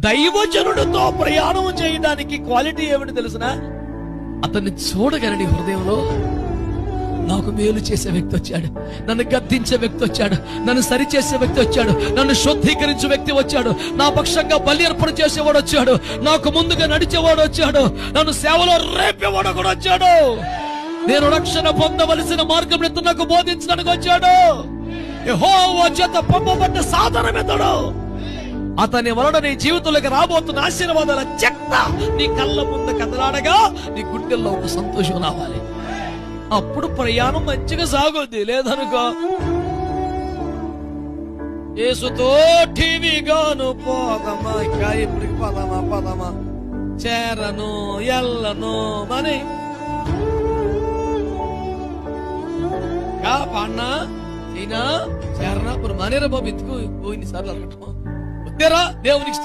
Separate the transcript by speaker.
Speaker 1: దైవజనుడితో ప్రయాణం చేయడానికి క్వాలిటీ ఏమిటి తెలుసునా? అతన్ని చూడగలని హృదయంలో నాకు మేలు చేసే వ్యక్తి వచ్చాడు, నన్ను గద్దించే వ్యక్తి వచ్చాడు, నన్ను సరిచేసే వ్యక్తి వచ్చాడు, నన్ను శుద్ధీకరించే వ్యక్తి వచ్చాడు, నా పక్షంగా బలి అర్పణ చేసేవాడు వచ్చాడు, నాకు ముందుగా నడిచేవాడు వచ్చాడు, నన్ను సేవలో రేపేవాడు కూడా వచ్చాడు, నేను రక్షణ పొందవలసిన మార్గం నాకు బోధించడానికి వచ్చాడు. యెహోవా చేత పంపబడ్డ సాధనమితడు. అతని వలన నీ జీవితంలోకి రాబోతున్న ఆశీర్వాదాల చెత్త నీ కళ్ళ ముందు కదలాడగా నీ గుండెల్లో ఒక సంతోషం రావాలి. అప్పుడు ప్రయాణం మంచిగా సాగుద్ది. లేదనుకో యేసుతో టీవీగాను పోదమా, ఇంకా ఇప్పటికి పదమా చేరను ఎల్లను మని పాడినా చైనా చేరనా ఇప్పుడు మనేరా బాబు ఎత్తుకు ఇన్నిసార్లు అనటం వద్దేరా దేవునికి